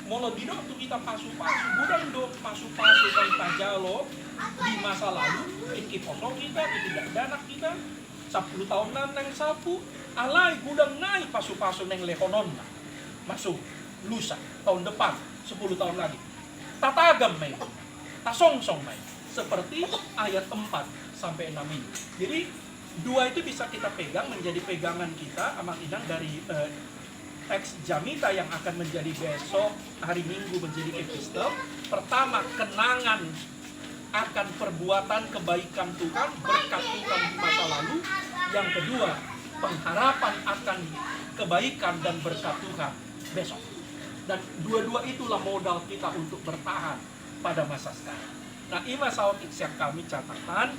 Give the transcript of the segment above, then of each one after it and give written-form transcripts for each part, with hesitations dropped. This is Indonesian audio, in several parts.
Molo didok tu kita pasu-pasu, bukan dok pasu-pasu kau tajalo di masa lalu, iki posong kita, iki tidak danak kita, 10 tahun nang sapu, alai gudang naik pasu-pasu neng lehonon masuk lusa tahun depan 10 tahun lagi. Tatagam may, tasong-song may, seperti ayat 4 sampai 6 ini. Jadi dua itu bisa kita pegang menjadi pegangan kita amat inang dari teks Jamita yang akan menjadi besok hari Minggu menjadi epistel. Pertama, kenangan akan perbuatan kebaikan Tuhan, berkat Tuhan di masa lalu. Yang kedua, pengharapan akan kebaikan dan berkat Tuhan besok. Dan dua-dua itulah modal kita untuk bertahan pada masa sekarang. Nah, ima saat iksiak kami catatan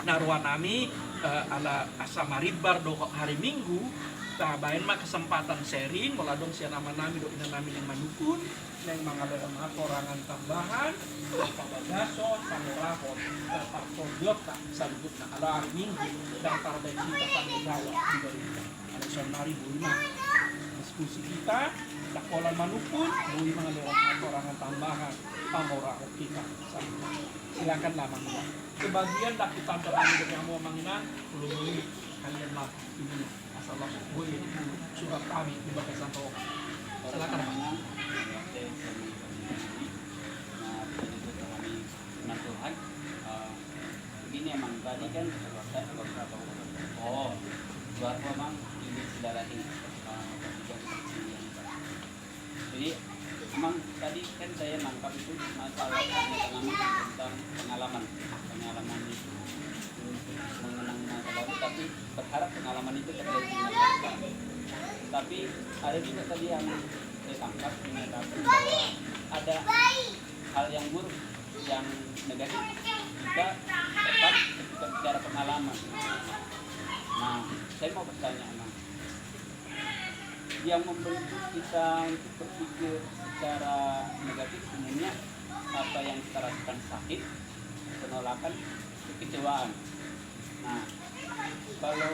narwanami ala asamaribar do hari Minggu. Nah, bayan mah kesempatan sharing, meladong siya nama nami do ina nami yang manukun, yang mengadakan korangan tambahan, Pak Bagason, Pak Morahon, Pak Fordiota, sabut na ala hari Minggu, dan para baik kita kami jawab diberikan. Ada sonari bulima diskusi kita, dakolan manukun, buli mengadakan korangan tambahan, Pak Morahon kita. Silakanlah mangga. Kebagian dak kita kami yang mau manginan, belum kalian lah ini. Salah boleh surat kami di Bapak Santo. Silakan Pak. Nah Tuhan, begini emang tadi kan buat memang ini saudara ini. Jadi emang tadi kan saya nangkap itu masalah tentang pengalaman itu mengenang masa lalu, tapi berharap pengalaman itu terjadi di masa depan. Tapi ada juga tadi yang saya tangkap mengatakan bahwa ada hal yang buruk, yang negatif jika tepat ketika bicara pengalaman. Nah, saya mau bertanya, yang membentuk kita untuk berpikir secara negatif umumnya apa yang kita rasakan sakit, penolakan, kekecewaan. Nah, kalau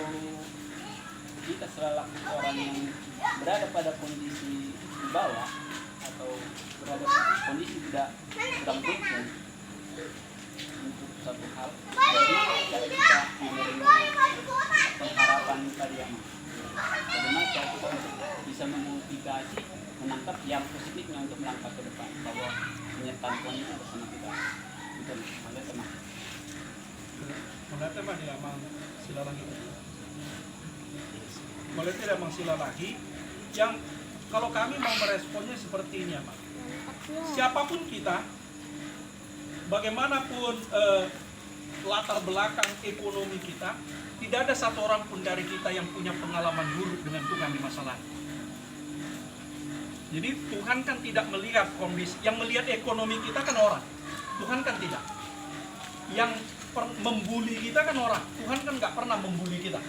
kita selalu orang yang berada pada kondisi di bawah atau berada pada kondisi tidak sedang beruntung untuk satu hal, jadi cara kita menerima pengharapan tadi yang bagaimana cara kita bisa memotivasi menangkap yang positifnya untuk melangkah ke depan bahwa menyertakan Tuhan itu bersama kita. Itu oleh teman. Mulai tema dia mang sila lagi. Mulai tidak mang sila lagi. Yang kalau kami mau meresponnya seperti ini, Pak. Siapapun kita, bagaimanapun latar belakang ekonomi kita, tidak ada satu orang pun dari kita yang punya pengalaman buruk dengan Tuhan di masa lalu. Jadi Tuhan kan tidak melihat kondisi, yang melihat ekonomi kita kan orang. Tuhan kan tidak. Yang membuli kita kan orang. Tuhan kan nggak pernah membuli kita.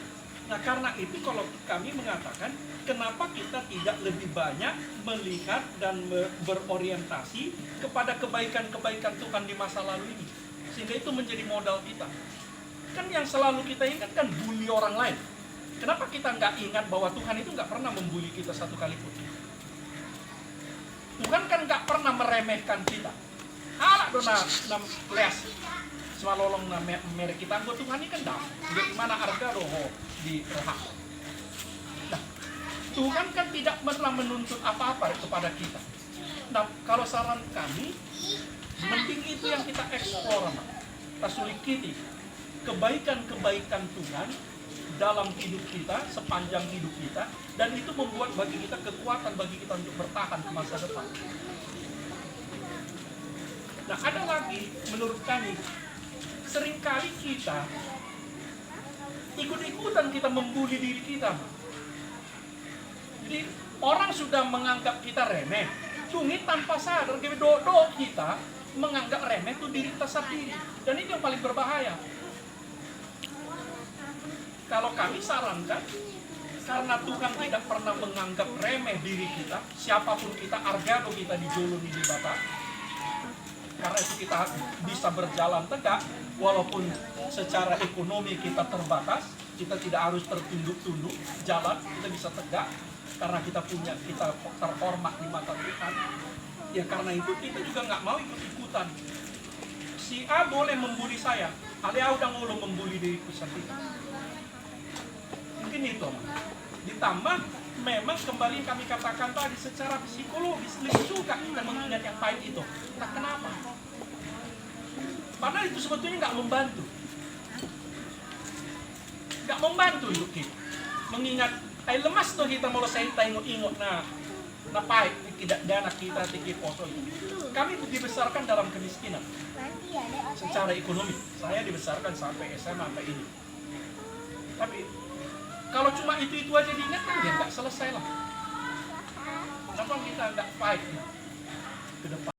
Nah karena itu kalau kami mengatakan kenapa kita tidak lebih banyak melihat dan berorientasi kepada kebaikan-kebaikan Tuhan di masa lalu ini, sehingga itu menjadi modal kita. Kan yang selalu kita ingat kan bully orang lain. Kenapa kita nggak ingat bahwa Tuhan itu nggak pernah membuli kita satu kali pun? Tuhan kan nggak pernah meremehkan kita. Alah dona nam les semalolong na merek kita anggo Tuhan ini kan dah. Di mana harga roho di rohak. Nah, Tuhan kan tidak pernah menuntut apa-apa kepada kita. Nah, kalau saran kami, mending itu yang kita eksplor, kita sulikiti kebaikan-kebaikan Tuhan dalam hidup kita, sepanjang hidup kita, dan itu membuat bagi kita kekuatan bagi kita untuk bertahan ke masa depan. Nah, ada lagi menurut kami, seringkali kita ikut-ikutan kita membuli diri kita. Jadi orang sudah menganggap kita remeh, cumi tanpa sadar do kita menganggap remeh itu diri kita sendiri, dan ini yang paling berbahaya. Kalau kami sarankan, karena Tuhan tidak pernah menganggap remeh diri kita, siapapun kita, argado kita dijoloni di bata, karena itu kita bisa berjalan tegak, walaupun secara ekonomi kita terbatas, kita tidak harus tertunduk-tunduk jalan, kita bisa tegak. karena kita terhormat di mata Tuhan. Ya karena itu kita juga nggak mau ikut-ikutan. Si A boleh membuli saya, Alea udah ngulu membuli diriku sendiri. Mungkin itu. Ditambah memang kembali kami katakan tadi, secara psikologis lebih suka kita mengingat yang pahit itu. Nah kenapa? Padahal itu sebetulnya nggak membantu. Nggak membantu hidup kita. Mengingat, ay lemas tuh kita mau saya ingot na pahit, tidak dana kita tinggi poso itu. Kami dibesarkan dalam kemiskinan. Secara ekonomi, saya dibesarkan sampai SMA sampai ini. Tapi kalau cuma itu aja diingatkan, ya nggak selesai lah. Kenapa kita nggak fight ke depan?